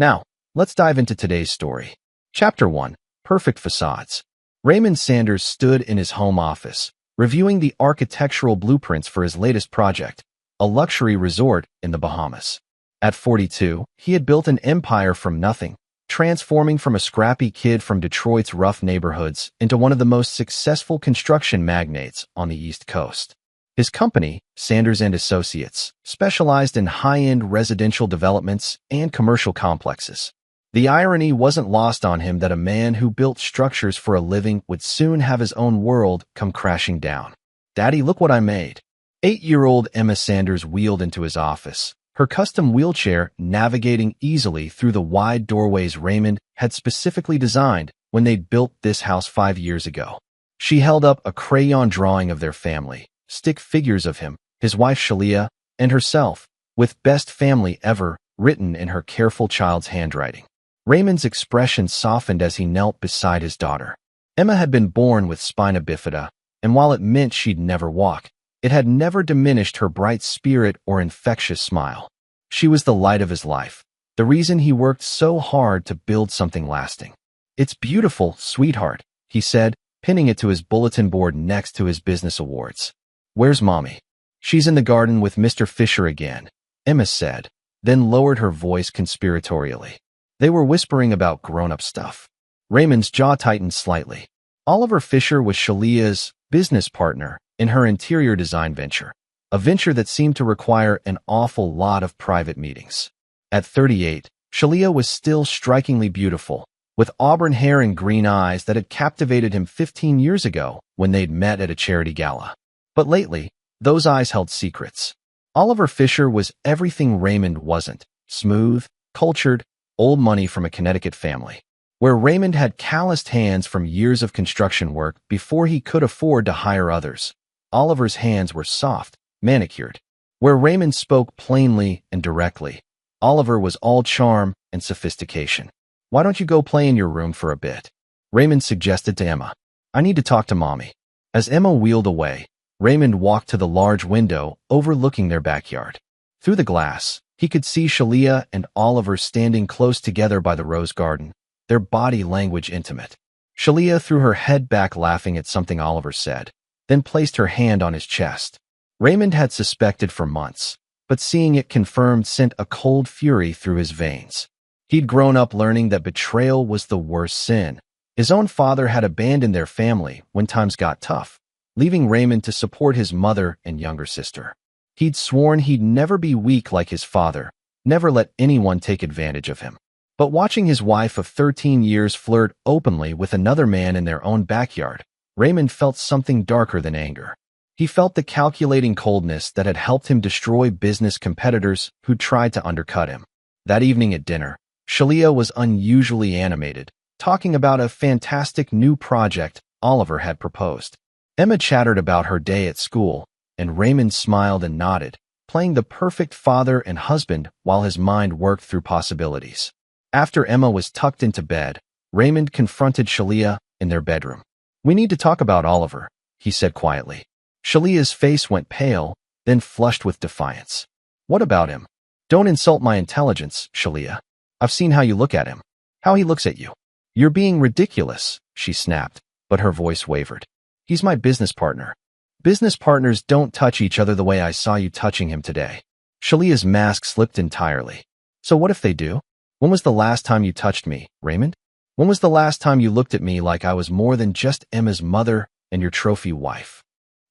Now, let's dive into today's story. Chapter 1. Perfect Facades. Raymond Sanders stood in his home office, reviewing the architectural blueprints for his latest project, a luxury resort in the Bahamas. At 42, he had built an empire from nothing, transforming from a scrappy kid from Detroit's rough neighborhoods into one of the most successful construction magnates on the East Coast. His company, Sanders and Associates, specialized in high-end residential developments and commercial complexes. The irony wasn't lost on him that a man who built structures for a living would soon have his own world come crashing down. "Daddy, look what I made." 8-year-old Emma Sanders wheeled into his office, her custom wheelchair navigating easily through the wide doorways Raymond had specifically designed when they'd built this house 5 years ago. She held up a crayon drawing of their family, stick figures of him, his wife Shalia, and herself, with "Best Family Ever" written in her careful child's handwriting. Raymond's expression softened as he knelt beside his daughter. Emma had been born with spina bifida, and while it meant she'd never walk, it had never diminished her bright spirit or infectious smile. She was the light of his life, the reason he worked so hard to build something lasting. "It's beautiful, sweetheart," he said, pinning it to his bulletin board next to his business awards. "Where's Mommy?" "She's in the garden with Mr. Fisher again," Emma said, then lowered her voice conspiratorially. They were whispering about grown-up stuff. Raymond's jaw tightened slightly. Oliver Fisher was Shalia's business partner in her interior design venture, a venture that seemed to require an awful lot of private meetings. At 38, Shalia was still strikingly beautiful, with auburn hair and green eyes that had captivated him 15 years ago when they'd met at a charity gala. But lately, those eyes held secrets. Oliver Fisher was everything Raymond wasn't: smooth, cultured, old money from a Connecticut family. Where Raymond had calloused hands from years of construction work before he could afford to hire others, Oliver's hands were soft, manicured. Where Raymond spoke plainly and directly, Oliver was all charm and sophistication. "Why don't you go play in your room for a bit?" Raymond suggested to Emma. "I need to talk to Mommy." As Emma wheeled away, Raymond walked to the large window overlooking their backyard. Through the glass, he could see Shalia and Oliver standing close together by the rose garden, their body language intimate. Shalia threw her head back laughing at something Oliver said, then placed her hand on his chest. Raymond had suspected for months, but seeing it confirmed sent a cold fury through his veins. He'd grown up learning that betrayal was the worst sin. His own father had abandoned their family when times got tough, leaving Raymond to support his mother and younger sister. He'd sworn he'd never be weak like his father, never let anyone take advantage of him. But watching his wife of 13 years flirt openly with another man in their own backyard, Raymond felt something darker than anger. He felt the calculating coldness that had helped him destroy business competitors who tried to undercut him. That evening at dinner, Shalia was unusually animated, talking about a fantastic new project Oliver had proposed. Emma chattered about her day at school, and Raymond smiled and nodded, playing the perfect father and husband while his mind worked through possibilities. After Emma was tucked into bed, Raymond confronted Shalia in their bedroom. "We need to talk about Oliver," he said quietly. Shalia's face went pale, then flushed with defiance. "What about him?" "Don't insult my intelligence, Shalia. I've seen how you look at him, how he looks at you." "You're being ridiculous," she snapped, but her voice wavered. "He's my business partner. Business partners don't touch each other the way I saw you touching him today." Shalia's mask slipped entirely. "So what if they do? When was the last time you touched me, Raymond? When was the last time you looked at me like I was more than just Emma's mother and your trophy wife?"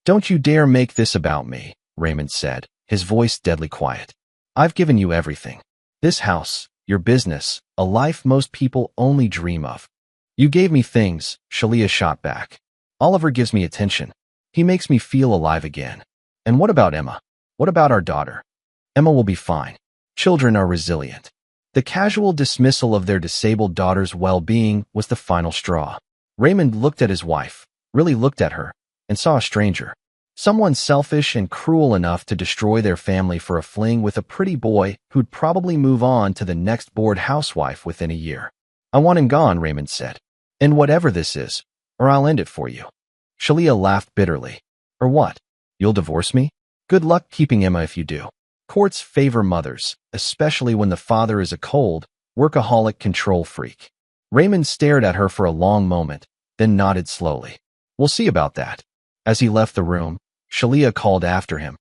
"Don't you dare make this about me," Raymond said, his voice deadly quiet. "I've given you everything. This house, your business, a life most people only dream of." "You gave me things," Shalia shot back. "Oliver gives me attention. He makes me feel alive again." "And what about Emma? What about our daughter?" "Emma will be fine. Children are resilient." The casual dismissal of their disabled daughter's well-being was the final straw. Raymond looked at his wife, really looked at her, and saw a stranger. Someone selfish and cruel enough to destroy their family for a fling with a pretty boy who'd probably move on to the next bored housewife within a year. "I want him gone," Raymond said. "And whatever this is, or I'll end it for you." Shalia laughed bitterly. "Or what? You'll divorce me? Good luck keeping Emma if you do. Courts favor mothers, especially when the father is a cold, workaholic control freak. Raymond stared at her for a long moment, then nodded slowly. We'll see about that. As he left the room, Shalia called after him.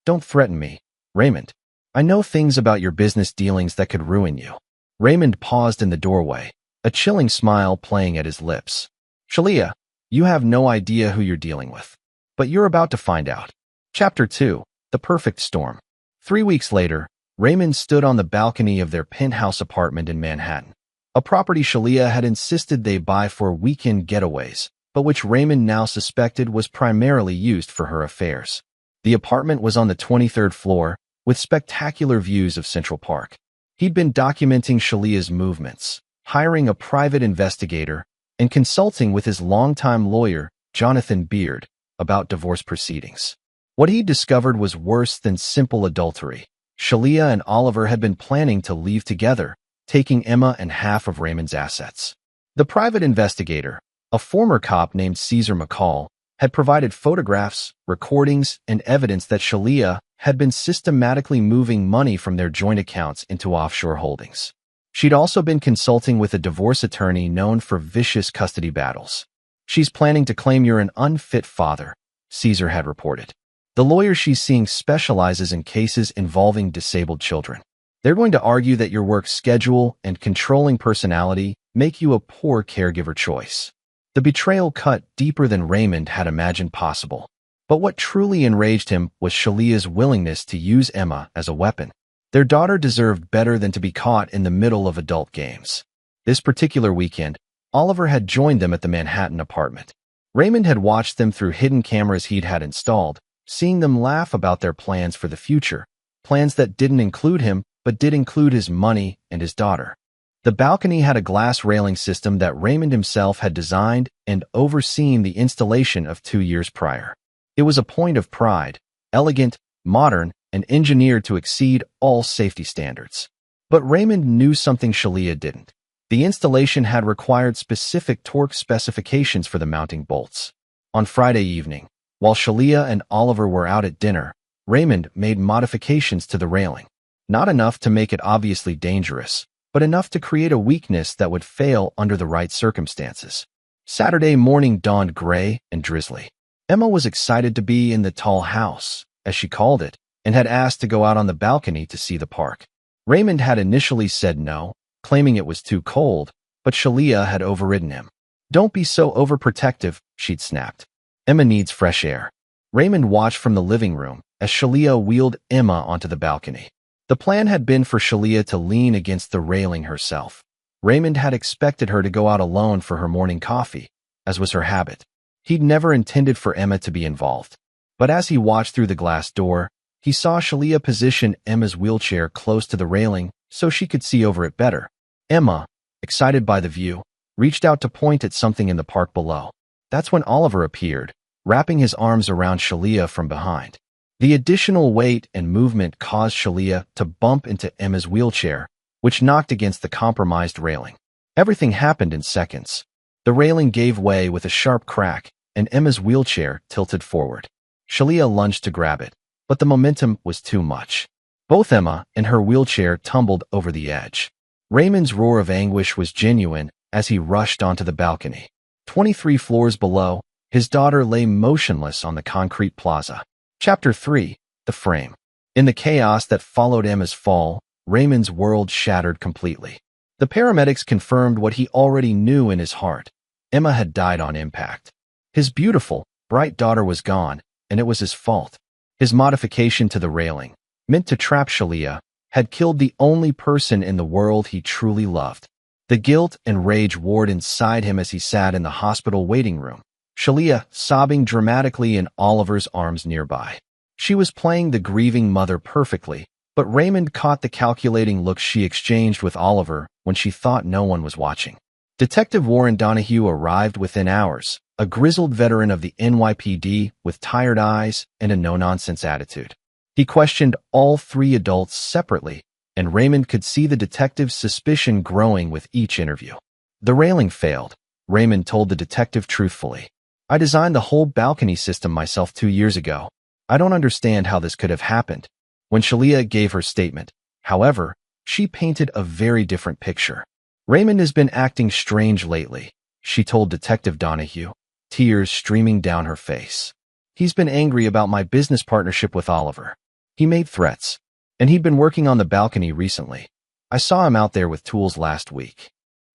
Don't threaten me, Raymond. I know things about your business dealings that could ruin you. Raymond paused in the doorway, a chilling smile playing at his lips. Shalia, you have no idea who you're dealing with. But you're about to find out. Chapter 2. The Perfect Storm. 3 weeks later, Raymond stood on the balcony of their penthouse apartment in Manhattan, a property Shalia had insisted they buy for weekend getaways, but which Raymond now suspected was primarily used for her affairs. The apartment was on the 23rd floor, with spectacular views of Central Park. He'd been documenting Shalia's movements, hiring a private investigator, and consulting with his longtime lawyer, Jonathan Beard, about divorce proceedings. What he discovered was worse than simple adultery. Shalia and Oliver had been planning to leave together, taking Emma and half of Raymond's assets. The private investigator, a former cop named Caesar McCall, had provided photographs, recordings, and evidence that Shalia had been systematically moving money from their joint accounts into offshore holdings. She'd also been consulting with a divorce attorney known for vicious custody battles. She's planning to claim you're an unfit father, Caesar had reported. The lawyer she's seeing specializes in cases involving disabled children. They're going to argue that your work schedule and controlling personality make you a poor caregiver choice. The betrayal cut deeper than Raymond had imagined possible. But what truly enraged him was Shalia's willingness to use Emma as a weapon. Their daughter deserved better than to be caught in the middle of adult games. This particular weekend, Oliver had joined them at the Manhattan apartment. Raymond had watched them through hidden cameras he'd had installed, seeing them laugh about their plans for the future, plans that didn't include him but did include his money and his daughter. The balcony had a glass railing system that Raymond himself had designed and overseen the installation of 2 years prior. It was a point of pride, elegant, modern, and engineered to exceed all safety standards. But Raymond knew something Shalia didn't. The installation had required specific torque specifications for the mounting bolts. On Friday evening, while Shalia and Oliver were out at dinner, Raymond made modifications to the railing. Not enough to make it obviously dangerous, but enough to create a weakness that would fail under the right circumstances. Saturday morning dawned gray and drizzly. Emma was excited to be in the tall house, as she called it, and had asked to go out on the balcony to see the park. Raymond had initially said no, claiming it was too cold, but Shalia had overridden him. Don't be so overprotective, she'd snapped. Emma needs fresh air. Raymond watched from the living room as Shalia wheeled Emma onto the balcony. The plan had been for Shalia to lean against the railing herself. Raymond had expected her to go out alone for her morning coffee, as was her habit. He'd never intended for Emma to be involved. But as he watched through the glass door, he saw Shalia position Emma's wheelchair close to the railing so she could see over it better. Emma, excited by the view, reached out to point at something in the park below. That's when Oliver appeared, wrapping his arms around Shalia from behind. The additional weight and movement caused Shalia to bump into Emma's wheelchair, which knocked against the compromised railing. Everything happened in seconds. The railing gave way with a sharp crack, and Emma's wheelchair tilted forward. Shalia lunged to grab it, but the momentum was too much. Both Emma and her wheelchair tumbled over the edge. Raymond's roar of anguish was genuine as he rushed onto the balcony. 23 floors below, his daughter lay motionless on the concrete plaza. Chapter 3. The Frame. In the chaos that followed Emma's fall, Raymond's world shattered completely. The paramedics confirmed what he already knew in his heart. Emma had died on impact. His beautiful, bright daughter was gone, and it was his fault. His modification to the railing, meant to trap Shalia, had killed the only person in the world he truly loved. The guilt and rage warred inside him as he sat in the hospital waiting room, Shalia sobbing dramatically in Oliver's arms nearby. She was playing the grieving mother perfectly, but Raymond caught the calculating look she exchanged with Oliver when she thought no one was watching. Detective Warren Donahue arrived within hours, a grizzled veteran of the NYPD with tired eyes and a no-nonsense attitude. He questioned all 3 adults separately, and Raymond could see the detective's suspicion growing with each interview. The railing failed, Raymond told the detective truthfully. I designed the whole balcony system myself 2 years ago. I don't understand how this could have happened. When Shalia gave her statement, however, she painted a very different picture. Raymond has been acting strange lately, she told Detective Donahue, tears streaming down her face. He's been angry about my business partnership with Oliver. He made threats, and he'd been working on the balcony recently. I saw him out there with tools last week.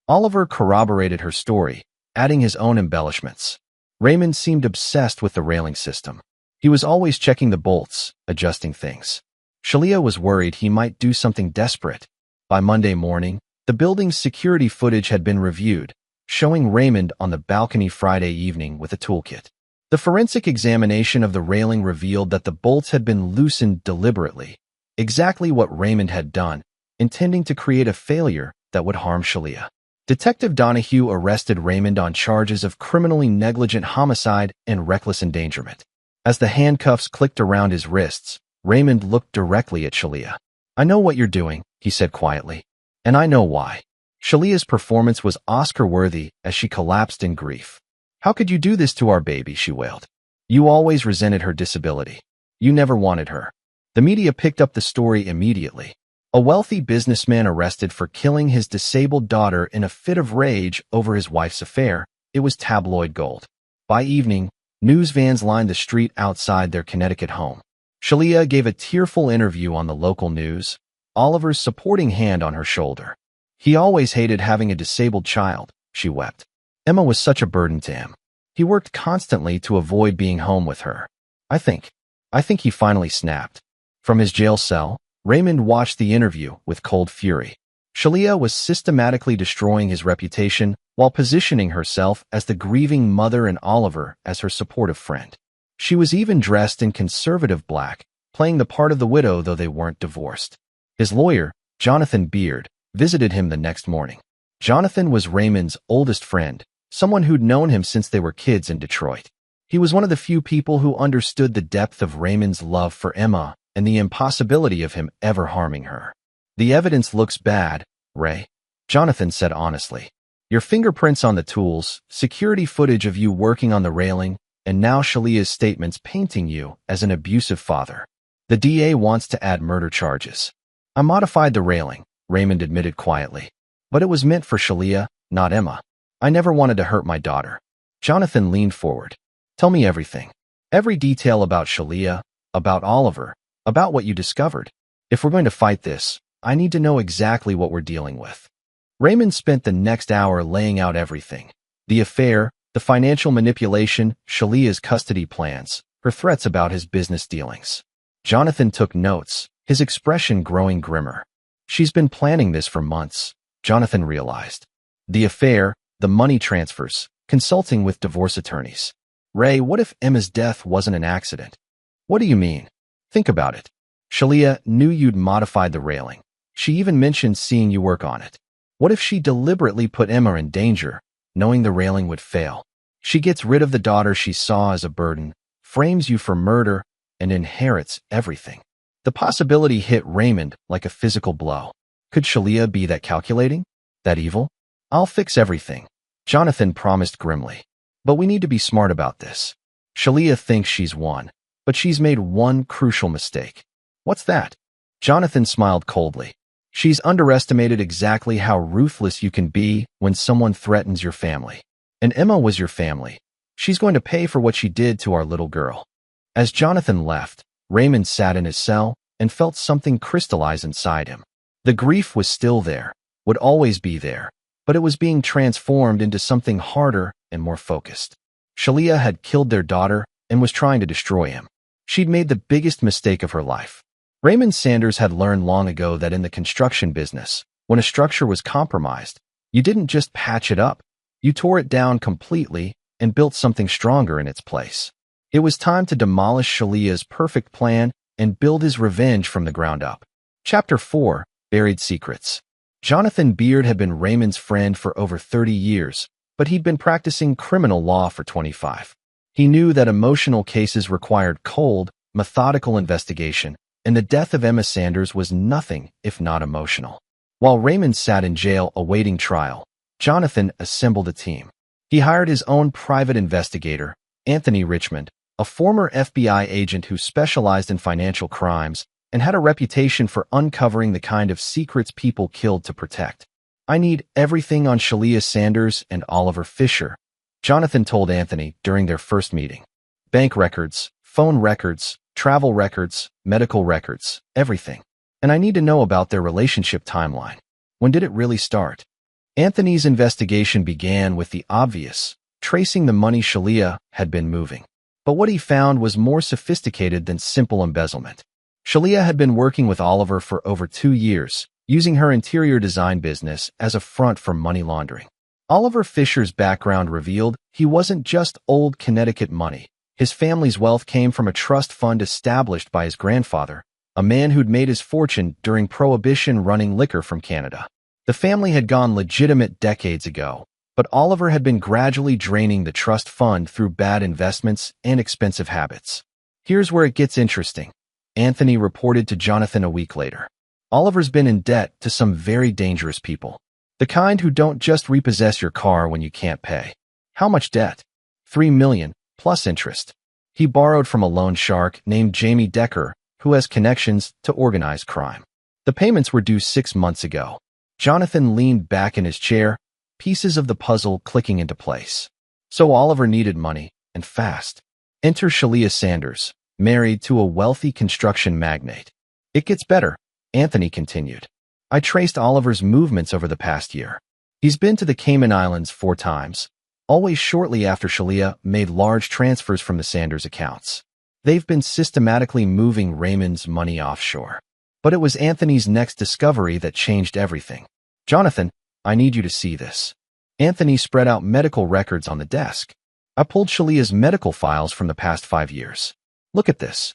Oliver corroborated her story, adding his own embellishments. Raymond seemed obsessed with the railing system. He was always checking the bolts, adjusting things. Shalia was worried he might do something desperate. By Monday morning, the building's security footage had been reviewed, showing Raymond on the balcony Friday evening with a toolkit. The forensic examination of the railing revealed that the bolts had been loosened deliberately, exactly what Raymond had done, intending to create a failure that would harm Shalia. Detective Donahue arrested Raymond on charges of criminally negligent homicide and reckless endangerment. As the handcuffs clicked around his wrists, Raymond looked directly at Shalia. "I know what you're doing," he said quietly, "and I know why." Shalia's performance was Oscar-worthy as she collapsed in grief. "How could you do this to our baby?" she wailed. "You always resented her disability. You never wanted her." The media picked up the story immediately. A wealthy businessman arrested for killing his disabled daughter in a fit of rage over his wife's affair. It was tabloid gold. By evening, news vans lined the street outside their Connecticut home. Shalia gave a tearful interview on the local news, Oliver's supporting hand on her shoulder. "He always hated having a disabled child," she wept. "Emma was such a burden to him. He worked constantly to avoid being home with her. I think he finally snapped." From his jail cell, Raymond watched the interview with cold fury. Shalia was systematically destroying his reputation while positioning herself as the grieving mother and Oliver as her supportive friend. She was even dressed in conservative black, playing the part of the widow though they weren't divorced. His lawyer, Jonathan Beard, visited him the next morning. Jonathan was Raymond's oldest friend, someone who'd known him since they were kids in Detroit. He was one of the few people who understood the depth of Raymond's love for Emma and the impossibility of him ever harming her. "The evidence looks bad, Ray," Jonathan said honestly. "Your fingerprints on the tools, security footage of you working on the railing, and now Shalia's statements painting you as an abusive father. The DA wants to add murder charges." "I modified the railing," Raymond admitted quietly. "But it was meant for Shalia, not Emma. I never wanted to hurt my daughter." Jonathan leaned forward. "Tell me everything. Every detail about Shalia, about Oliver, about what you discovered. If we're going to fight this, I need to know exactly what we're dealing with." Raymond spent the next hour laying out everything. The affair, the financial manipulation, Shalia's custody plans, her threats about his business dealings. Jonathan took notes, his expression growing grimmer. "She's been planning this for months," Jonathan realized. "The affair, the money transfers, consulting with divorce attorneys. Ray, what if Emma's death wasn't an accident?" "What do you mean?" "Think about it. Shalia knew you'd modified the railing. She even mentioned seeing you work on it. What if she deliberately put Emma in danger, knowing the railing would fail? She gets rid of the daughter she saw as a burden, frames you for murder, and inherits everything." The possibility hit Raymond like a physical blow. Could Shalia be that calculating? That evil? "I'll fix everything," Jonathan promised grimly. "But we need to be smart about this. Shalia thinks she's won, but she's made one crucial mistake." "What's that?" Jonathan smiled coldly. "She's underestimated exactly how ruthless you can be when someone threatens your family. And Emma was your family. She's going to pay for what she did to our little girl." As Jonathan left, Raymond sat in his cell and felt something crystallize inside him. The grief was still there, would always be there, but it was being transformed into something harder and more focused. Shalia had killed their daughter and was trying to destroy him. She'd made the biggest mistake of her life. Raymond Sanders had learned long ago that in the construction business, when a structure was compromised, you didn't just patch it up, you tore it down completely and built something stronger in its place. It was time to demolish Shalia's perfect plan and build his revenge from the ground up. Chapter 4: Buried Secrets. Jonathan Beard had been Raymond's friend for over 30 years, but he'd been practicing criminal law for 25. He knew that emotional cases required cold, methodical investigation, and the death of Emma Sanders was nothing if not emotional. While Raymond sat in jail awaiting trial, Jonathan assembled a team. He hired his own private investigator, Anthony Richmond, a former FBI agent who specialized in financial crimes, and had a reputation for uncovering the kind of secrets people killed to protect. I need everything on Shalia Sanders and Oliver Fisher, Jonathan told Anthony during their first meeting. Bank records, phone records, travel records, medical records, everything. And I need to know about their relationship timeline. When did it really start? Anthony's investigation began with the obvious, tracing the money Shalia had been moving. But what he found was more sophisticated than simple embezzlement. Shalia had been working with Oliver for over 2 years, using her interior design business as a front for money laundering. Oliver Fisher's background revealed he wasn't just old Connecticut money. His family's wealth came from a trust fund established by his grandfather, a man who'd made his fortune during Prohibition running liquor from Canada. The family had gone legitimate decades ago, but Oliver had been gradually draining the trust fund through bad investments and expensive habits. Here's where it gets interesting, Anthony reported to Jonathan a week later. Oliver's been in debt to some very dangerous people. The kind who don't just repossess your car when you can't pay. How much debt? $3 million, plus interest. He borrowed from a loan shark named Jamie Decker, who has connections to organized crime. The payments were due 6 months ago. Jonathan leaned back in his chair, pieces of the puzzle clicking into place. So Oliver needed money, and fast. Enter Shalia Sanders, married to a wealthy construction magnate. It gets better, Anthony continued. I traced Oliver's movements over the past year. He's been to the Cayman Islands 4 times, always shortly after Shalia made large transfers from the Sanders accounts. They've been systematically moving Raymond's money offshore. But it was Anthony's next discovery that changed everything. Jonathan, I need you to see this. Anthony spread out medical records on the desk. I pulled Shalia's medical files from the past 5 years. Look at this.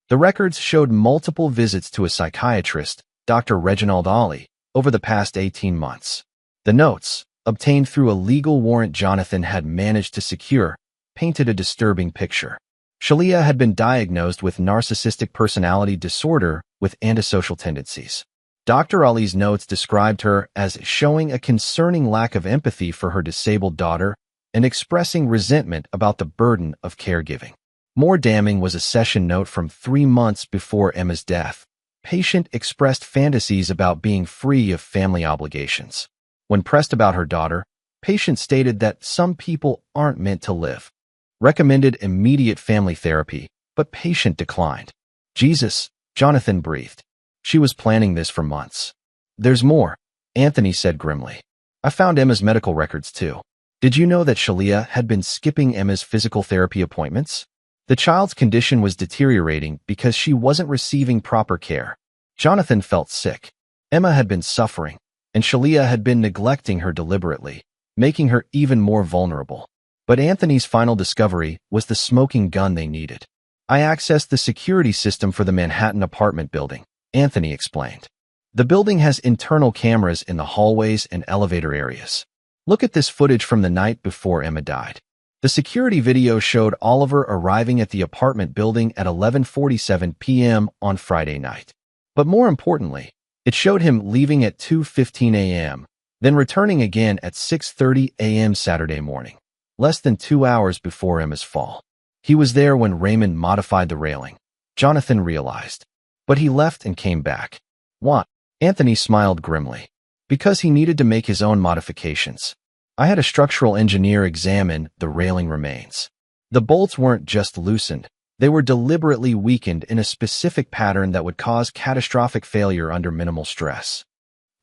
The records showed multiple visits to a psychiatrist, Dr. Reginald Ali, over the past 18 months. The notes, obtained through a legal warrant Jonathan had managed to secure, painted a disturbing picture. Shalia had been diagnosed with narcissistic personality disorder with antisocial tendencies. Dr. Ali's notes described her as showing a concerning lack of empathy for her disabled daughter and expressing resentment about the burden of caregiving. More damning was a session note from 3 months before Emma's death. Patient expressed fantasies about being free of family obligations. When pressed about her daughter, patient stated that some people aren't meant to live. Recommended immediate family therapy, but patient declined. Jesus, Jonathan breathed. She was planning this for months. There's more, Anthony said grimly. I found Emma's medical records too. Did you know that Shalia had been skipping Emma's physical therapy appointments? The child's condition was deteriorating because she wasn't receiving proper care. Jonathan felt sick. Emma had been suffering, and Shalia had been neglecting her deliberately, making her even more vulnerable. But Anthony's final discovery was the smoking gun they needed. I accessed the security system for the Manhattan apartment building, Anthony explained. The building has internal cameras in the hallways and elevator areas. Look at this footage from the night before Emma died. The security video showed Oliver arriving at the apartment building at 11:47 p.m. on Friday night. But more importantly, it showed him leaving at 2:15 a.m., then returning again at 6:30 a.m. Saturday morning, less than 2 hours before Emma's fall. He was there when Raymond modified the railing, Jonathan realized. But he left and came back. What? Anthony smiled grimly. Because he needed to make his own modifications. I had a structural engineer examine the railing remains. The bolts weren't just loosened. They were deliberately weakened in a specific pattern that would cause catastrophic failure under minimal stress.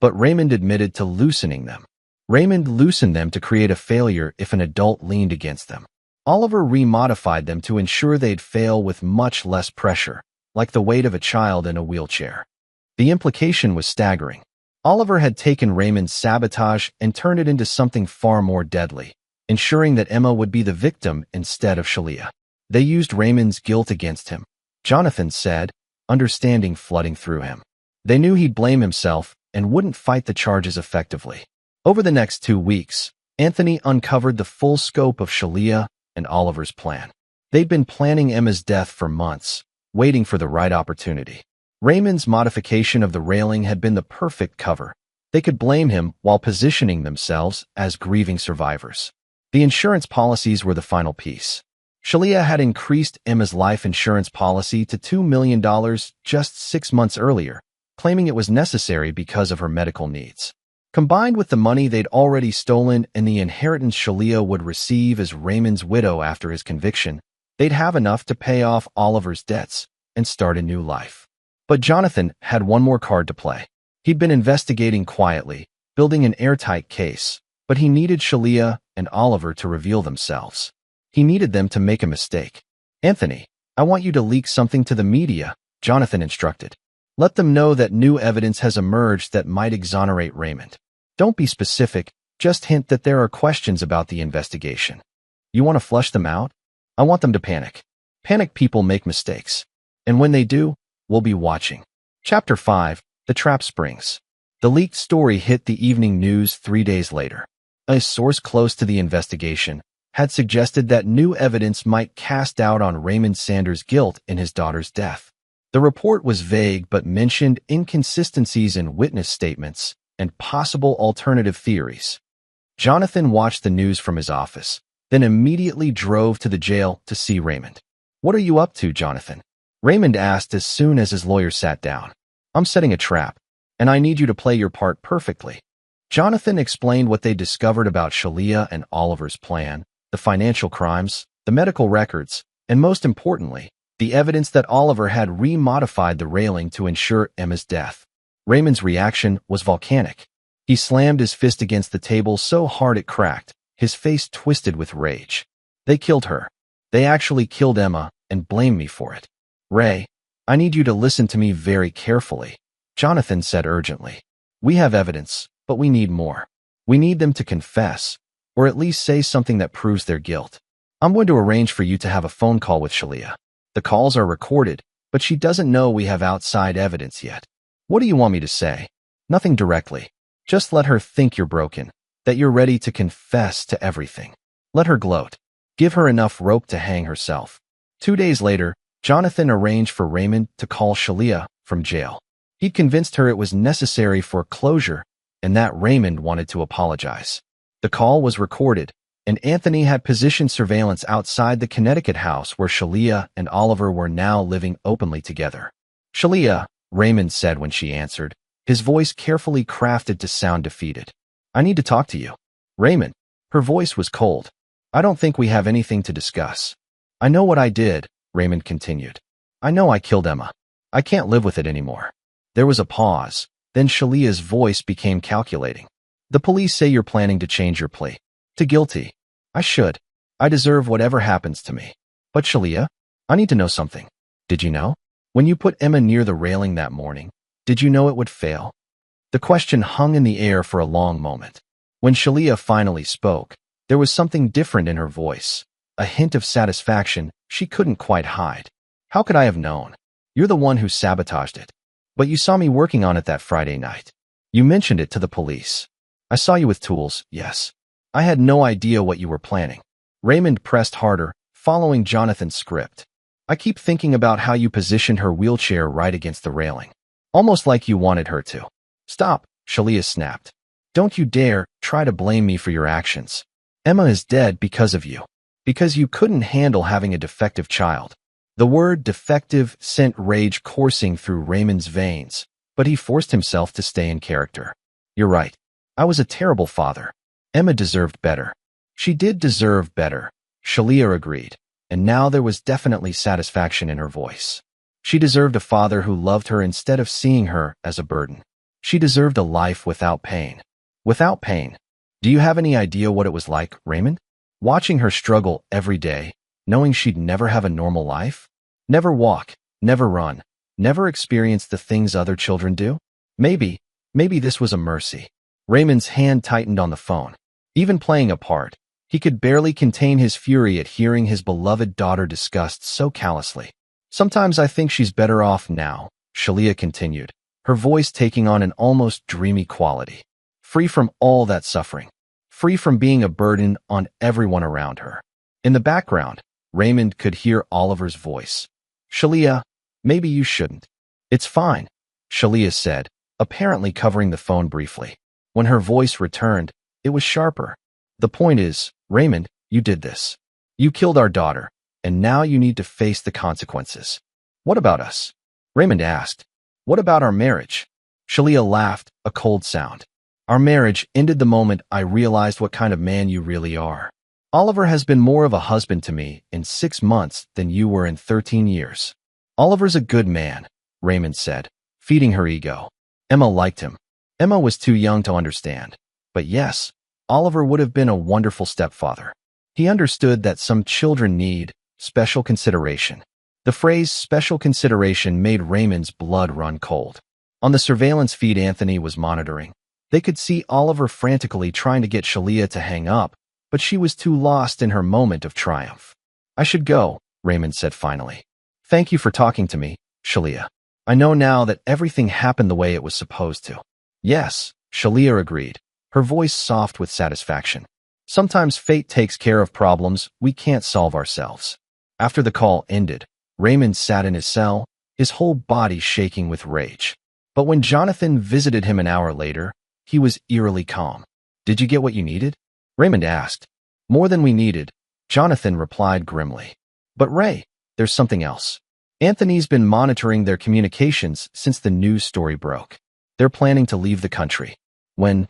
But Raymond admitted to loosening them. Raymond loosened them to create a failure if an adult leaned against them. Oliver remodified them to ensure they'd fail with much less pressure, like the weight of a child in a wheelchair. The implication was staggering. Oliver had taken Raymond's sabotage and turned it into something far more deadly, ensuring that Emma would be the victim instead of Shalia. They used Raymond's guilt against him, Jonathan said, understanding flooding through him. They knew he'd blame himself and wouldn't fight the charges effectively. Over the next 2 weeks, Anthony uncovered the full scope of Shalia and Oliver's plan. They'd been planning Emma's death for months, waiting for the right opportunity. Raymond's modification of the railing had been the perfect cover. They could blame him while positioning themselves as grieving survivors. The insurance policies were the final piece. Shalia had increased Emma's life insurance policy to $2 million just 6 months earlier, claiming it was necessary because of her medical needs. Combined with the money they'd already stolen and the inheritance Shalia would receive as Raymond's widow after his conviction, they'd have enough to pay off Oliver's debts and start a new life. But Jonathan had one more card to play. He'd been investigating quietly, building an airtight case, but he needed Shalia and Oliver to reveal themselves. He needed them to make a mistake. "Anthony, I want you to leak something to the media," Jonathan instructed. "Let them know that new evidence has emerged that might exonerate Raymond. Don't be specific, just hint that there are questions about the investigation. You want to flush them out? I want them to panic. Panic people make mistakes. And when they do, we'll be watching." Chapter 5, The Trap Springs. The leaked story hit the evening news 3 days later. A source close to the investigation had suggested that new evidence might cast doubt on Raymond Sanders' guilt in his daughter's death. The report was vague but mentioned inconsistencies in witness statements and possible alternative theories. Jonathan watched the news from his office, then immediately drove to the jail to see Raymond. "What are you up to, Jonathan?" Raymond asked as soon as his lawyer sat down. "I'm setting a trap, and I need you to play your part perfectly." Jonathan explained what they discovered about Shalia and Oliver's plan, the financial crimes, the medical records, and most importantly, the evidence that Oliver had remodified the railing to ensure Emma's death. Raymond's reaction was volcanic. He slammed his fist against the table so hard it cracked, his face twisted with rage. "They killed her. They actually killed Emma and blame me for it. Ray, I need you to listen to me very carefully," Jonathan said urgently. "We have evidence, but we need more. We need them to confess, or at least say something that proves their guilt. I'm going to arrange for you to have a phone call with Shalia. The calls are recorded, but she doesn't know we have outside evidence yet. What do you want me to say? Nothing directly. Just let her think you're broken, that you're ready to confess to everything. Let her gloat. Give her enough rope to hang herself." 2 days later, Jonathan arranged for Raymond to call Shalia from jail. He'd convinced her it was necessary for closure and that Raymond wanted to apologize. The call was recorded, and Anthony had positioned surveillance outside the Connecticut house where Shalia and Oliver were now living openly together. "Shalia," Raymond said when she answered, his voice carefully crafted to sound defeated. "I need to talk to you." "Raymond." Her voice was cold. "I don't think we have anything to discuss." "I know what I did," Raymond continued. "I know I killed Emma. I can't live with it anymore." There was a pause, then Shalia's voice became calculating. "The police say you're planning to change your plea to guilty. I should. I deserve whatever happens to me. But Shalia, I need to know something. Did you know? When you put Emma near the railing that morning, did you know it would fail?" The question hung in the air for a long moment. When Shalia finally spoke, there was something different in her voice, a hint of satisfaction she couldn't quite hide. "How could I have known? You're the one who sabotaged it. But you saw me working on it that Friday night. You mentioned it to the police. I saw you with tools, yes. I had no idea what you were planning." Raymond pressed harder, following Jonathan's script. "I keep thinking about how you positioned her wheelchair right against the railing. Almost like you wanted her to." "Stop," Shalia snapped. "Don't you dare try to blame me for your actions. Emma is dead because of you. Because you couldn't handle having a defective child." The word defective sent rage coursing through Raymond's veins, but he forced himself to stay in character. "You're right. I was a terrible father. Emma deserved better." "She did deserve better," Shalia agreed, and now there was definitely satisfaction in her voice. "She deserved a father who loved her instead of seeing her as a burden. She deserved a life without pain." "Without pain." Do you have any idea what it was like, Raymond? Watching her struggle every day, knowing she'd never have a normal life? Never walk, never run, never experience the things other children do? Maybe this was a mercy. Raymond's hand tightened on the phone. Even playing a part, he could barely contain his fury at hearing his beloved daughter discussed so callously. "Sometimes I think she's better off now," Shalia continued, her voice taking on an almost dreamy quality. Free from all that suffering. Free from being a burden on everyone around her. In the background, Raymond could hear Oliver's voice. "Shalia, maybe you shouldn't." "It's fine," Shalia said, apparently covering the phone briefly. When her voice returned, it was sharper. "The point is, Raymond, you did this. You killed our daughter, and now you need to face the consequences. What about us? Raymond asked. What about our marriage? Shalia laughed, a cold sound. Our marriage ended the moment I realized what kind of man you really are. Oliver has been more of a husband to me in 6 months than you were in 13 years. Oliver's a good man, Raymond said, feeding her ego. Emma liked him. Emma was too young to understand. But yes, Oliver would have been a wonderful stepfather. He understood that some children need special consideration. The phrase special consideration made Raymond's blood run cold. On the surveillance feed Anthony was monitoring, they could see Oliver frantically trying to get Shalia to hang up, but she was too lost in her moment of triumph. I should go, Raymond said finally. Thank you for talking to me, Shalia. I know now that everything happened the way it was supposed to. Yes, Shalia agreed, her voice soft with satisfaction. Sometimes fate takes care of problems we can't solve ourselves. After the call ended, Raymond sat in his cell, his whole body shaking with rage. But when Jonathan visited him an hour later, he was eerily calm. Did you get what you needed? Raymond asked. More than we needed, Jonathan replied grimly. But Ray, there's something else. Anthony's been monitoring their communications since the news story broke. They're planning to leave the country. When?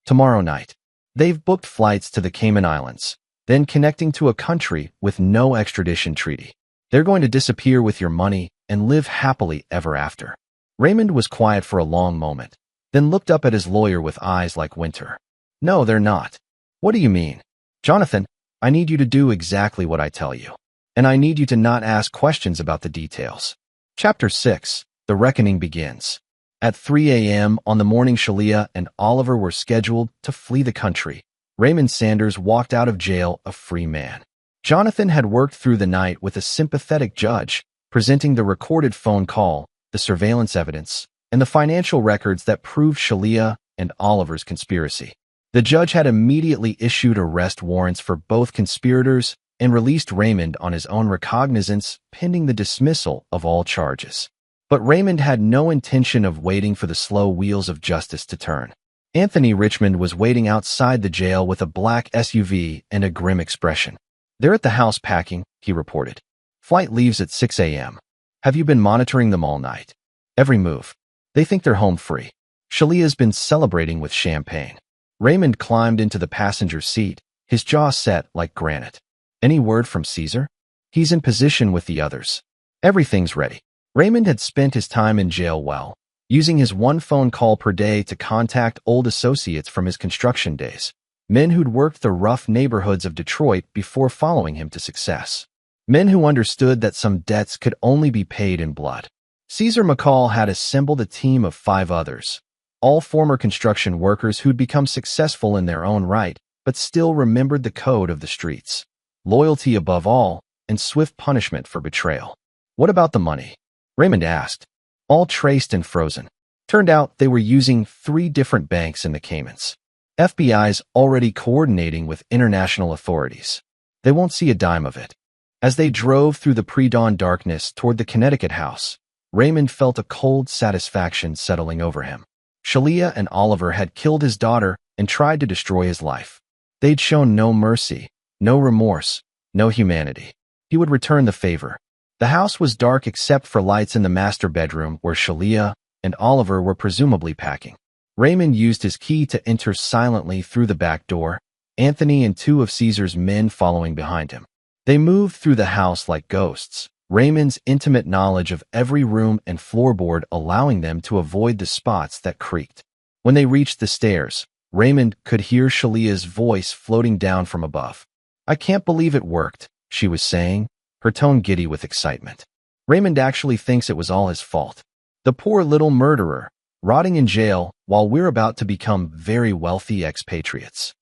Tomorrow night. They've booked flights to the Cayman Islands, then connecting to a country with no extradition treaty. They're going to disappear with your money and live happily ever after. Raymond was quiet for a long moment, then looked up at his lawyer with eyes like winter. No, they're not. What do you mean? Jonathan, I need you to do exactly what I tell you. And I need you to not ask questions about the details. Chapter 6. The Reckoning begins. At 3 a.m. on the morning Shalia and Oliver were scheduled to flee the country, Raymond Sanders walked out of jail a free man. Jonathan had worked through the night with a sympathetic judge, presenting the recorded phone call, the surveillance evidence, and the financial records that proved Shalia and Oliver's conspiracy. The judge had immediately issued arrest warrants for both conspirators and released Raymond on his own recognizance pending the dismissal of all charges. But Raymond had no intention of waiting for the slow wheels of justice to turn. Anthony Richmond was waiting outside the jail with a black SUV and a grim expression. They're at the house packing, he reported. Flight leaves at 6 a.m. Have you been monitoring them all night? Every move. They think they're home free. Shalia's been celebrating with champagne. Raymond climbed into the passenger seat, his jaw set like granite. Any word from Caesar? He's in position with the others. Everything's ready. Raymond had spent his time in jail well, using his one phone call per day to contact old associates from his construction days, men who'd worked the rough neighborhoods of Detroit before following him to success, men who understood that some debts could only be paid in blood. Caesar McCall had assembled a team of 5 others, all former construction workers who'd become successful in their own right, but still remembered the code of the streets. Loyalty above all, and swift punishment for betrayal. What about the money? Raymond asked. All traced and frozen. Turned out they were using 3 different banks in the Caymans. FBI's already coordinating with international authorities. They won't see a dime of it. As they drove through the pre-dawn darkness toward the Connecticut house, Raymond felt a cold satisfaction settling over him. Shalia and Oliver had killed his daughter and tried to destroy his life. They'd shown no mercy, no remorse, no humanity. He would return the favor. The house was dark except for lights in the master bedroom where Shalia and Oliver were presumably packing. Raymond used his key to enter silently through the back door, Anthony and 2 of Caesar's men following behind him. They moved through the house like ghosts, Raymond's intimate knowledge of every room and floorboard allowing them to avoid the spots that creaked. When they reached the stairs, Raymond could hear Shalia's voice floating down from above. I can't believe it worked, she was saying, her tone giddy with excitement. Raymond actually thinks it was all his fault. The poor little murderer, rotting in jail while we're about to become very wealthy expatriates.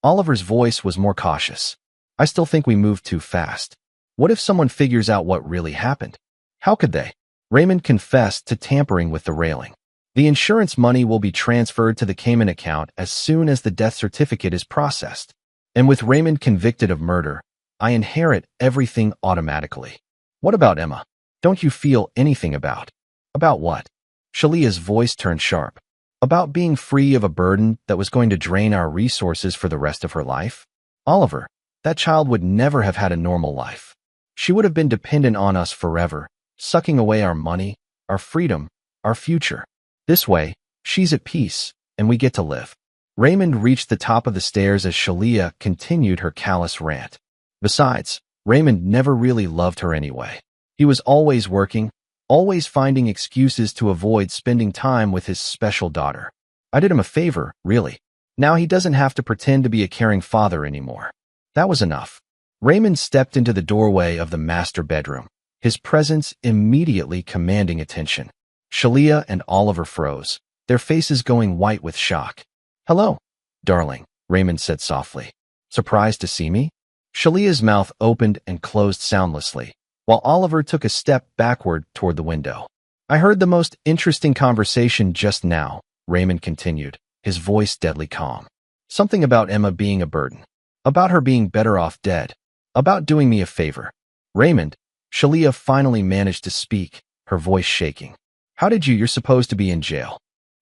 Oliver's voice was more cautious. I still think we moved too fast. What if someone figures out what really happened? How could they? Raymond confessed to tampering with the railing. The insurance money will be transferred to the Cayman account as soon as the death certificate is processed. And with Raymond convicted of murder, I inherit everything automatically. What about Emma? Don't you feel anything about? About what? Shalia's voice turned sharp. About being free of a burden that was going to drain our resources for the rest of her life? Oliver, that child would never have had a normal life. She would have been dependent on us forever, sucking away our money, our freedom, our future. This way, she's at peace, and we get to live. Raymond reached the top of the stairs as Shalia continued her callous rant. Besides, Raymond never really loved her anyway. He was always working, always finding excuses to avoid spending time with his special daughter. I did him a favor, really. Now he doesn't have to pretend to be a caring father anymore. That was enough. Raymond stepped into the doorway of the master bedroom, his presence immediately commanding attention. Shalia and Oliver froze, their faces going white with shock. "Hello, darling," Raymond said softly. "Surprised to see me?" Shalia's mouth opened and closed soundlessly, while Oliver took a step backward toward the window. "I heard the most interesting conversation just now," Raymond continued, his voice deadly calm. "Something about Emma being a burden. About her being better off dead. About doing me a favor." "Raymond," Shalia finally managed to speak, her voice shaking. "How did you're supposed to be in jail?"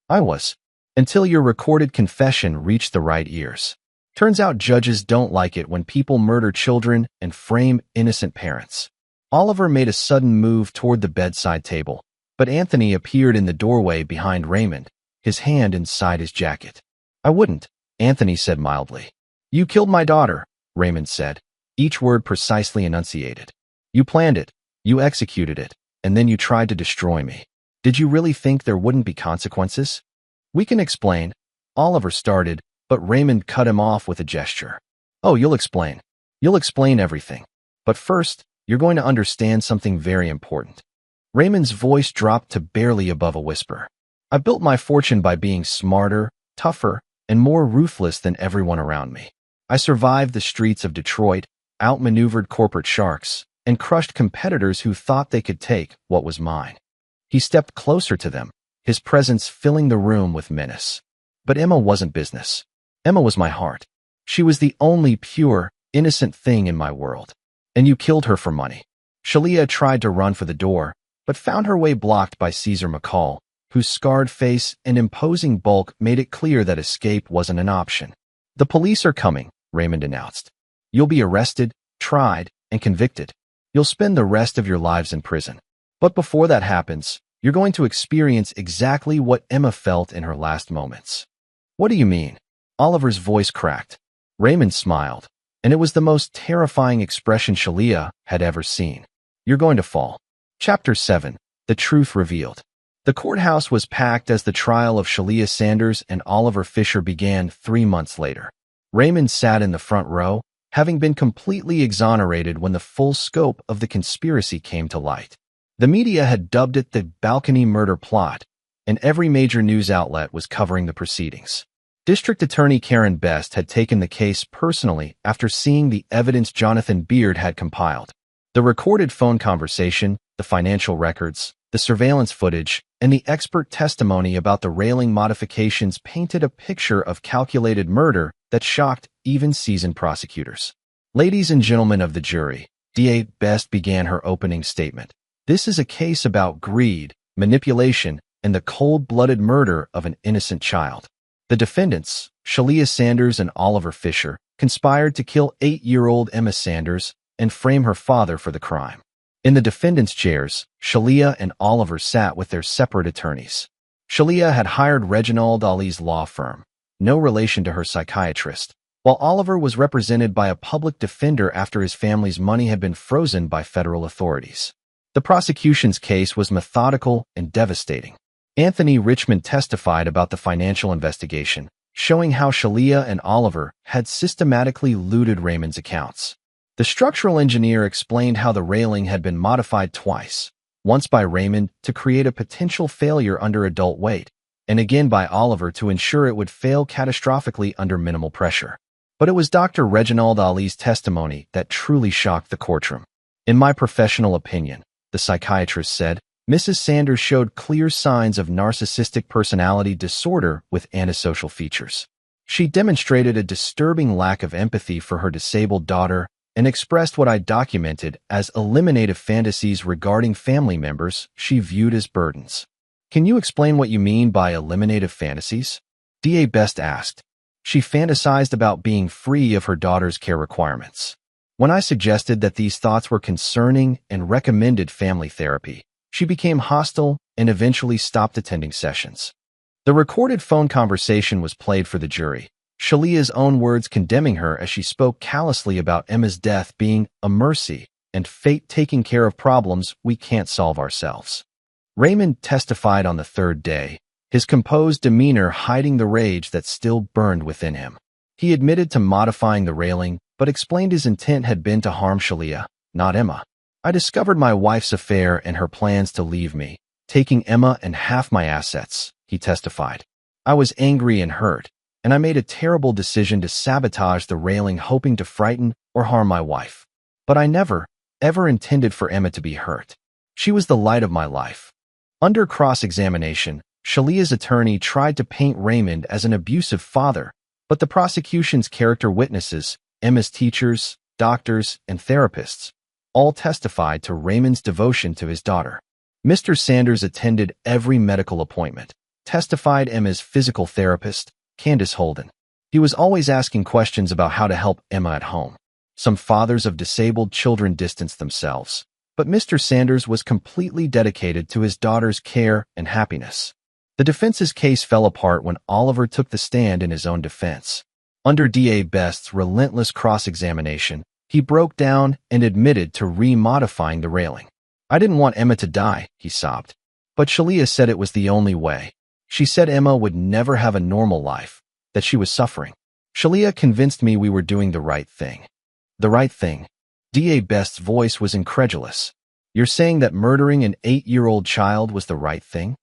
"I was. Until your recorded confession reached the right ears. Turns out judges don't like it when people murder children and frame innocent parents." Oliver made a sudden move toward the bedside table, but Anthony appeared in the doorway behind Raymond, his hand inside his jacket. "I wouldn't," Anthony said mildly. "You killed my daughter," Raymond said, each word precisely enunciated. "You planned it, you executed it, and then you tried to destroy me. Did you really think there wouldn't be consequences?" "We can explain," Oliver started, but Raymond cut him off with a gesture. "Oh, you'll explain. You'll explain everything. But first, you're going to understand something very important." Raymond's voice dropped to barely above a whisper. "I built my fortune by being smarter, tougher, and more ruthless than everyone around me. I survived the streets of Detroit, outmaneuvered corporate sharks, and crushed competitors who thought they could take what was mine." He stepped closer to them, his presence filling the room with menace. "But Emma wasn't business. Emma was my heart. She was the only pure, innocent thing in my world. And you killed her for money." Shalia tried to run for the door, but found her way blocked by Caesar McCall, whose scarred face and imposing bulk made it clear that escape wasn't an option. "The police are coming," Raymond announced. "You'll be arrested, tried, and convicted. You'll spend the rest of your lives in prison. But before that happens, you're going to experience exactly what Emma felt in her last moments." "What do you mean?" Oliver's voice cracked. Raymond smiled, and it was the most terrifying expression Shalia had ever seen. "You're going to fall." Chapter 7. The Truth Revealed. The courthouse was packed as the trial of Shalia Sanders and Oliver Fisher began 3 months later. Raymond sat in the front row, having been completely exonerated when the full scope of the conspiracy came to light. The media had dubbed it the balcony murder plot, and every major news outlet was covering the proceedings. District Attorney Karen Best had taken the case personally after seeing the evidence Jonathan Beard had compiled. The recorded phone conversation, the financial records, the surveillance footage, and the expert testimony about the railing modifications painted a picture of calculated murder that shocked even seasoned prosecutors. "Ladies and gentlemen of the jury," DA Best began her opening statement. "This is a case about greed, manipulation, and the cold-blooded murder of an innocent child. The defendants, Shalia Sanders and Oliver Fisher, conspired to kill 8-year-old Emma Sanders and frame her father for the crime. In the defendants' chairs, Shalia and Oliver sat with their separate attorneys. Shalia had hired Reginald Ali's law firm, no relation to her psychiatrist, while Oliver was represented by a public defender after his family's money had been frozen by federal authorities. The prosecution's case was methodical and devastating. Anthony Richmond testified about the financial investigation, showing how Shalia and Oliver had systematically looted Raymond's accounts. The structural engineer explained how the railing had been modified twice, once by Raymond to create a potential failure under adult weight, and again by Oliver to ensure it would fail catastrophically under minimal pressure. But it was Dr. Reginald Ali's testimony that truly shocked the courtroom. "In my professional opinion," the psychiatrist said, "Mrs. Sanders showed clear signs of narcissistic personality disorder with antisocial features. She demonstrated a disturbing lack of empathy for her disabled daughter and expressed what I documented as eliminative fantasies regarding family members she viewed as burdens." "Can you explain what you mean by eliminative fantasies?" DA Best asked. "She fantasized about being free of her daughter's care requirements." When I suggested that these thoughts were concerning and recommended family therapy, she became hostile and eventually stopped attending sessions. The recorded phone conversation was played for the jury, Shalia's own words condemning her as she spoke callously about Emma's death being a mercy and fate taking care of problems we can't solve ourselves. Raymond testified on the third day, his composed demeanor hiding the rage that still burned within him. He admitted to modifying the railing, but explained his intent had been to harm Shalia, not Emma. I discovered my wife's affair and her plans to leave me, taking Emma and half my assets, he testified. I was angry and hurt, and I made a terrible decision to sabotage the railing hoping to frighten or harm my wife. But I never, ever intended for Emma to be hurt. She was the light of my life. Under cross-examination, Shalia's attorney tried to paint Raymond as an abusive father, but the prosecution's character witnesses, Emma's teachers, doctors, and therapists, all testified to Raymond's devotion to his daughter. Mr. Sanders attended every medical appointment, testified Emma's physical therapist, Candace Holden. He was always asking questions about how to help Emma at home. Some fathers of disabled children distanced themselves, but Mr. Sanders was completely dedicated to his daughter's care and happiness. The defense's case fell apart when Oliver took the stand in his own defense. Under D.A. Best's relentless cross-examination, he broke down and admitted to remodifying the railing. I didn't want Emma to die, he sobbed. But Shalia said it was the only way. She said Emma would never have a normal life, that she was suffering. Shalia convinced me we were doing the right thing. The right thing? D.A. Best's voice was incredulous. You're saying that murdering an 8-year-old child was the right thing?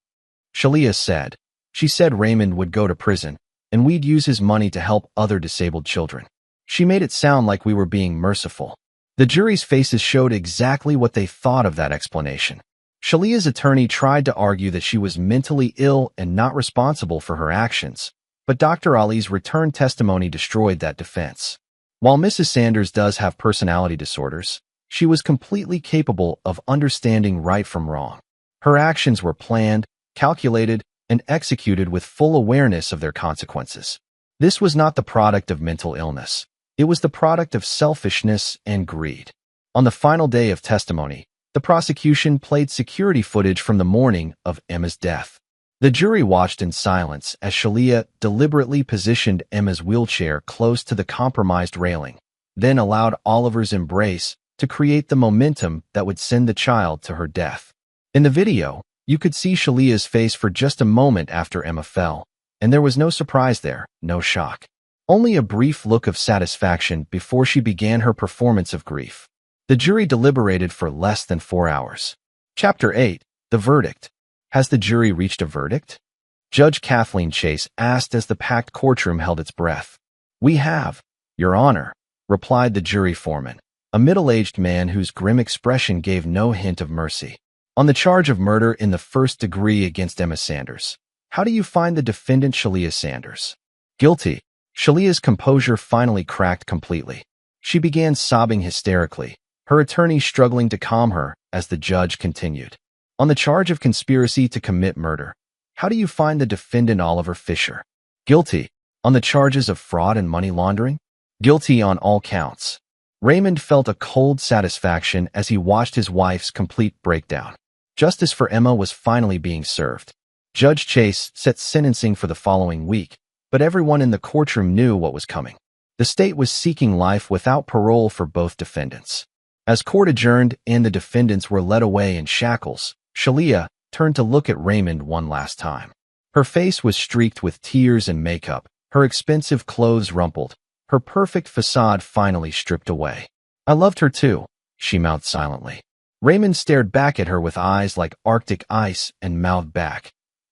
Shalia said. She said Raymond would go to prison, and we'd use his money to help other disabled children. She made it sound like we were being merciful. The jury's faces showed exactly what they thought of that explanation. Shalia's attorney tried to argue that she was mentally ill and not responsible for her actions, but Dr. Ali's return testimony destroyed that defense. While Mrs. Sanders does have personality disorders, she was completely capable of understanding right from wrong. Her actions were planned, calculated, and executed with full awareness of their consequences. This was not the product of mental illness. It was the product of selfishness and greed. On the final day of testimony, the prosecution played security footage from the morning of Emma's death. The jury watched in silence as Shalia deliberately positioned Emma's wheelchair close to the compromised railing, then allowed Oliver's embrace to create the momentum that would send the child to her death. In the video, you could see Shalia's face for just a moment after Emma fell, and there was no surprise there, no shock. Only a brief look of satisfaction before she began her performance of grief. The jury deliberated for less than 4 hours. Chapter 8. The Verdict. Has the jury reached a verdict? Judge Kathleen Chase asked as the packed courtroom held its breath. We have, Your Honor, replied the jury foreman, a middle-aged man whose grim expression gave no hint of mercy. On the charge of murder in the first degree against Emma Sanders, how do you find the defendant Shalia Sanders? Guilty. Shalia's composure finally cracked completely. She began sobbing hysterically, her attorney struggling to calm her as the judge continued. On the charge of conspiracy to commit murder, how do you find the defendant Oliver Fisher? Guilty. On the charges of fraud and money laundering? Guilty on all counts. Raymond felt a cold satisfaction as he watched his wife's complete breakdown. Justice for Emma was finally being served. Judge Chase set sentencing for the following week, but everyone in the courtroom knew what was coming. The state was seeking life without parole for both defendants. As court adjourned and the defendants were led away in shackles, Shalia turned to look at Raymond one last time. Her face was streaked with tears and makeup, her expensive clothes rumpled, her perfect facade finally stripped away. I loved her too, she mouthed silently. Raymond stared back at her with eyes like Arctic ice and mouthed back.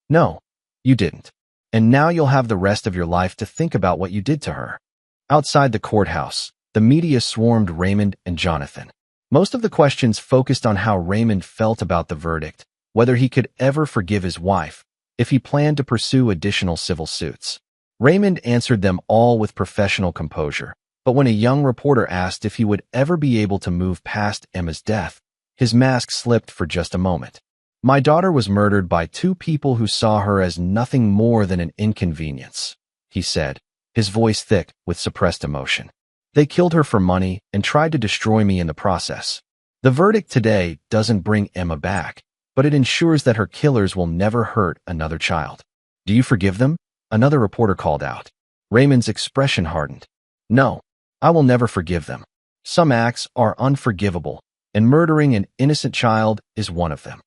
No, you didn't. And now you'll have the rest of your life to think about what you did to her. Outside the courthouse, the media swarmed Raymond and Jonathan. Most of the questions focused on how Raymond felt about the verdict, whether he could ever forgive his wife, if he planned to pursue additional civil suits. Raymond answered them all with professional composure, but when a young reporter asked if he would ever be able to move past Emma's death, his mask slipped for just a moment. My daughter was murdered by 2 people who saw her as nothing more than an inconvenience, he said, his voice thick with suppressed emotion. They killed her for money and tried to destroy me in the process. The verdict today doesn't bring Emma back, but it ensures that her killers will never hurt another child. Do you forgive them? Another reporter called out. Raymond's expression hardened. No, I will never forgive them. Some acts are unforgivable, and murdering an innocent child is one of them.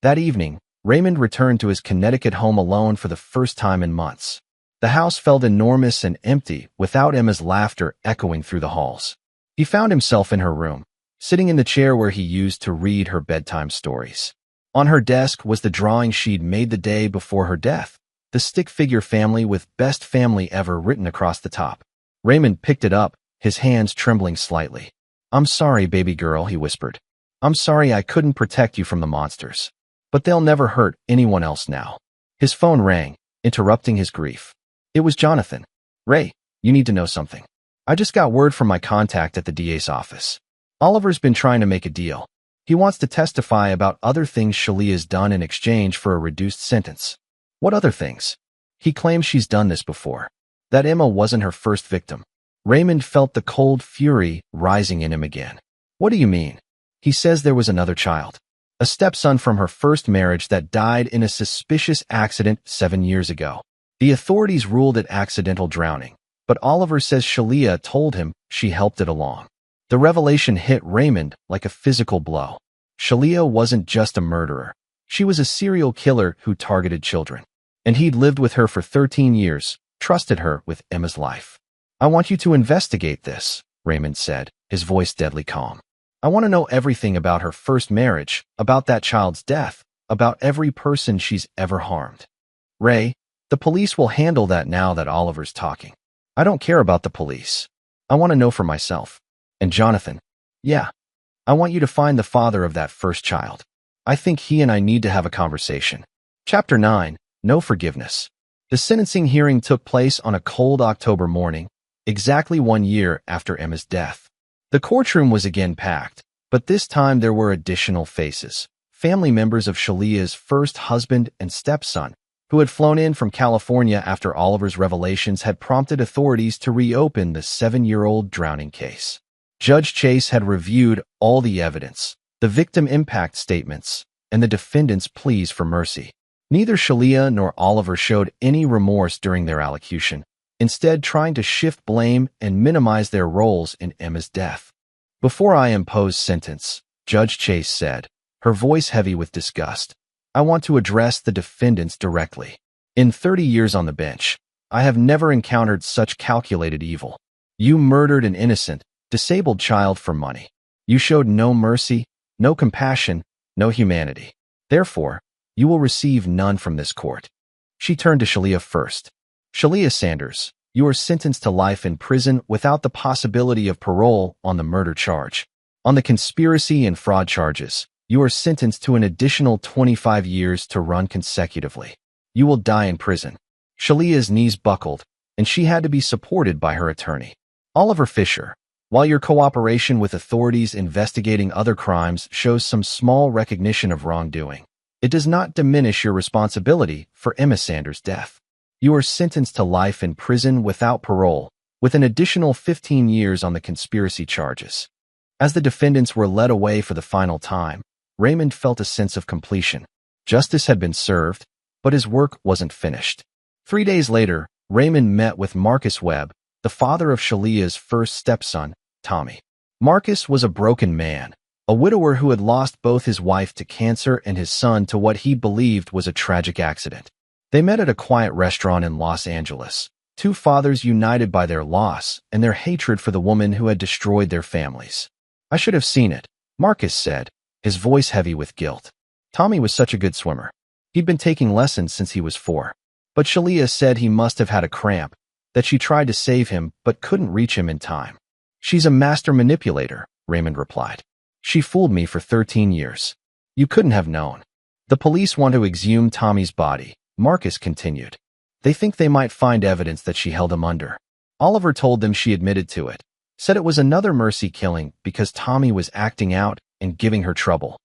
That evening, Raymond returned to his Connecticut home alone for the first time in months. The house felt enormous and empty, without Emma's laughter echoing through the halls. He found himself in her room, sitting in the chair where he used to read her bedtime stories. On her desk was the drawing she'd made the day before her death, the stick figure family with "Best Family Ever" written across the top. Raymond picked it up, his hands trembling slightly. "I'm sorry, baby girl," he whispered. "I'm sorry I couldn't protect you from the monsters. But they'll never hurt anyone else now." His phone rang, interrupting his grief. It was Jonathan. "Ray, you need to know something. I just got word from my contact at the DA's office. Oliver's been trying to make a deal. He wants to testify about other things Shalia's done in exchange for a reduced sentence." "What other things?" "He claims she's done this before. That Emma wasn't her first victim." Raymond felt the cold fury rising in him again. "What do you mean?" "He says there was another child. A stepson from her first marriage that died in a suspicious accident 7 years ago. The authorities ruled it accidental drowning, but Oliver says Shalia told him she helped it along." The revelation hit Raymond like a physical blow. Shalia wasn't just a murderer. She was a serial killer who targeted children. And he'd lived with her for 13 years, trusted her with Emma's life. "I want you to investigate this," Raymond said, his voice deadly calm. "I want to know everything about her first marriage, about that child's death, about every person she's ever harmed." "Ray, the police will handle that now that Oliver's talking. I don't care about the police. I want to know for myself." "And Jonathan?" "Yeah. I want you to find the father of that first child. I think he and I need to have a conversation." Chapter 9. No Forgiveness. The sentencing hearing took place on a cold October morning, exactly 1 year after Emma's death. The courtroom was again packed, but this time there were additional faces. Family members of Shalia's first husband and stepson, who had flown in from California after Oliver's revelations had prompted authorities to reopen the 7-year-old drowning case. Judge Chase had reviewed all the evidence, the victim impact statements, and the defendant's pleas for mercy. Neither Shalia nor Oliver showed any remorse during their allocution, instead trying to shift blame and minimize their roles in Emma's death. "Before I impose sentence," Judge Chase said, her voice heavy with disgust, "I want to address the defendants directly. In 30 years on the bench, I have never encountered such calculated evil. You murdered an innocent, disabled child for money. You showed no mercy, no compassion, no humanity. Therefore, you will receive none from this court." She turned to Shalia first. "Shalia Sanders, you are sentenced to life in prison without the possibility of parole on the murder charge. On the conspiracy and fraud charges, you are sentenced to an additional 25 years to run consecutively. You will die in prison." Shalia's knees buckled, and she had to be supported by her attorney. "Oliver Fisher, while your cooperation with authorities investigating other crimes shows some small recognition of wrongdoing, it does not diminish your responsibility for Emma Sanders' death. You are sentenced to life in prison without parole, with an additional 15 years on the conspiracy charges." As the defendants were led away for the final time, Raymond felt a sense of completion. Justice had been served, but his work wasn't finished. 3 days later, Raymond met with Marcus Webb, the father of Shalia's first stepson, Tommy. Marcus was a broken man, a widower who had lost both his wife to cancer and his son to what he believed was a tragic accident. They met at a quiet restaurant in Los Angeles, two fathers united by their loss and their hatred for the woman who had destroyed their families. "I should have seen it," Marcus said, his voice heavy with guilt. "Tommy was such a good swimmer. He'd been taking lessons since he was 4. But Shalia said he must have had a cramp, that she tried to save him but couldn't reach him in time." "She's a master manipulator," Raymond replied. "She fooled me for 13 years. You couldn't have known." "The police want to exhume Tommy's body," Marcus continued. "They think they might find evidence that she held him under. Oliver told them she admitted to it, said it was another mercy killing because Tommy was acting out and giving her trouble."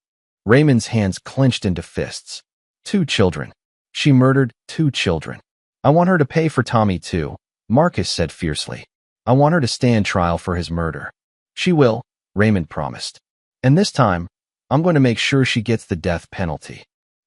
Raymond's hands clenched into fists. 2 children. She murdered 2 children. "I want her to pay for Tommy too," Marcus said fiercely. I want her to stand trial for his murder. She will, Raymond promised. And this time, I'm going to make sure she gets the death penalty.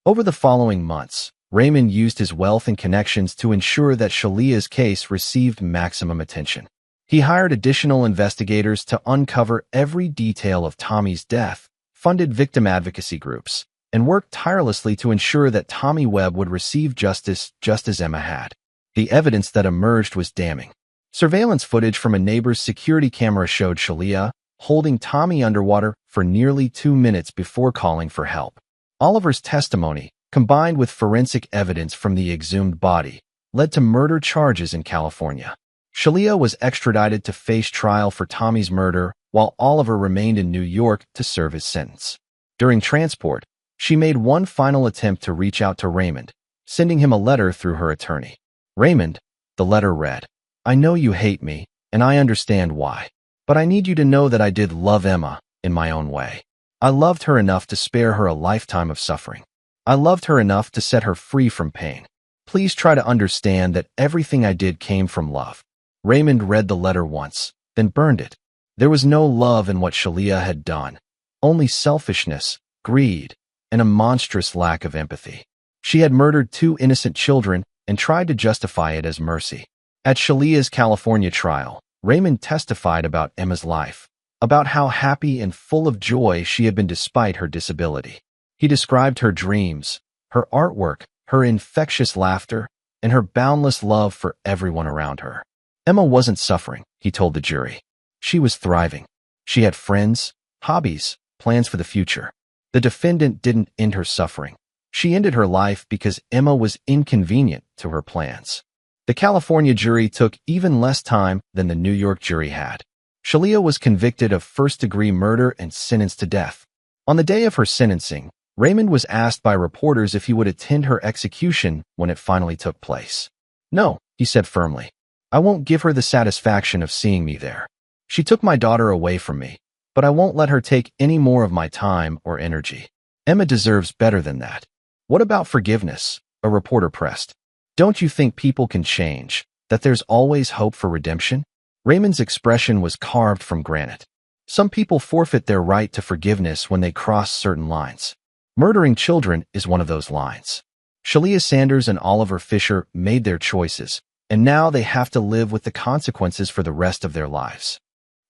Over the following months, Raymond used his wealth and connections to ensure that Shalia's case received maximum attention. He hired additional investigators to uncover every detail of Tommy's death, funded victim advocacy groups, and worked tirelessly to ensure that Tommy Webb would receive justice just as Emma had. The evidence that emerged was damning. Surveillance footage from a neighbor's security camera showed Shalia holding Tommy underwater for nearly 2 minutes before calling for help. Oliver's testimony, combined with forensic evidence from the exhumed body, led to murder charges in California. Shalia was extradited to face trial for Tommy's murder, while Oliver remained in New York to serve his sentence. During transport, she made one final attempt to reach out to Raymond, sending him a letter through her attorney. Raymond, the letter read, I know you hate me, and I understand why. But I need you to know that I did love Emma in my own way. I loved her enough to spare her a lifetime of suffering. I loved her enough to set her free from pain. Please try to understand that everything I did came from love. Raymond read the letter once, then burned it. There was no love in what Shalia had done, only selfishness, greed, and a monstrous lack of empathy. She had murdered 2 innocent children and tried to justify it as mercy. At Shalia's California trial, Raymond testified about Emma's life, about how happy and full of joy she had been despite her disability. He described her dreams, her artwork, her infectious laughter, and her boundless love for everyone around her. Emma wasn't suffering, he told the jury. She was thriving. She had friends, hobbies, plans for the future. The defendant didn't end her suffering. She ended her life because Emma was inconvenient to her plans. The California jury took even less time than the New York jury had. Shalia was convicted of first-degree murder and sentenced to death. On the day of her sentencing, Raymond was asked by reporters if he would attend her execution when it finally took place. No, he said firmly. I won't give her the satisfaction of seeing me there. She took my daughter away from me, but I won't let her take any more of my time or energy. Emma deserves better than that. What about forgiveness? A reporter pressed. Don't you think people can change, that there's always hope for redemption? Raymond's expression was carved from granite. Some people forfeit their right to forgiveness when they cross certain lines. Murdering children is one of those lines. Shalia Sanders and Oliver Fisher made their choices, and now they have to live with the consequences for the rest of their lives.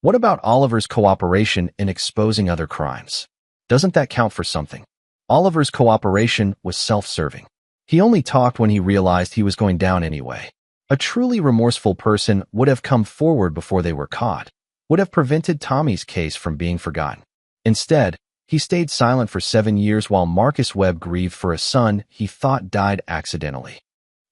What about Oliver's cooperation in exposing other crimes? Doesn't that count for something? Oliver's cooperation was self-serving. He only talked when he realized he was going down anyway. A truly remorseful person would have come forward before they were caught, would have prevented Tommy's case from being forgotten. Instead, he stayed silent for 7 years while Marcus Webb grieved for a son he thought died accidentally.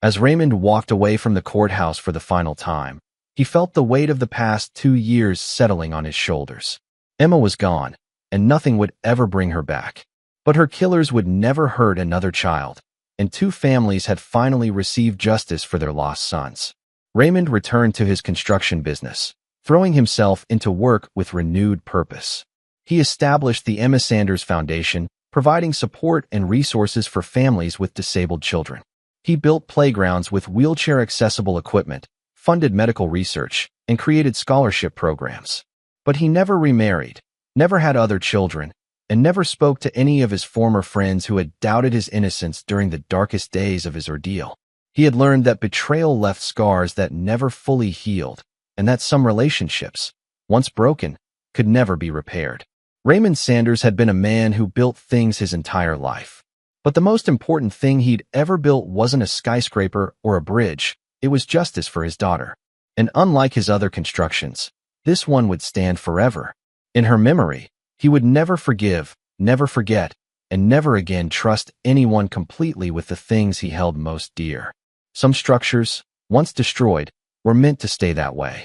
As Raymond walked away from the courthouse for the final time, he felt the weight of the past 2 years settling on his shoulders. Emma was gone, and nothing would ever bring her back. But her killers would never hurt another child, and 2 families had finally received justice for their lost sons. Raymond returned to his construction business, throwing himself into work with renewed purpose. He established the Emma Sanders Foundation, providing support and resources for families with disabled children. He built playgrounds with wheelchair-accessible equipment, funded medical research, and created scholarship programs. But he never remarried, never had other children, and never spoke to any of his former friends who had doubted his innocence during the darkest days of his ordeal. He had learned that betrayal left scars that never fully healed, and that some relationships, once broken, could never be repaired. Raymond Sanders had been a man who built things his entire life. But the most important thing he'd ever built wasn't a skyscraper or a bridge, it was justice for his daughter. And unlike his other constructions, this one would stand forever. In her memory, he would never forgive, never forget, and never again trust anyone completely with the things he held most dear. Some structures, once destroyed, were meant to stay that way.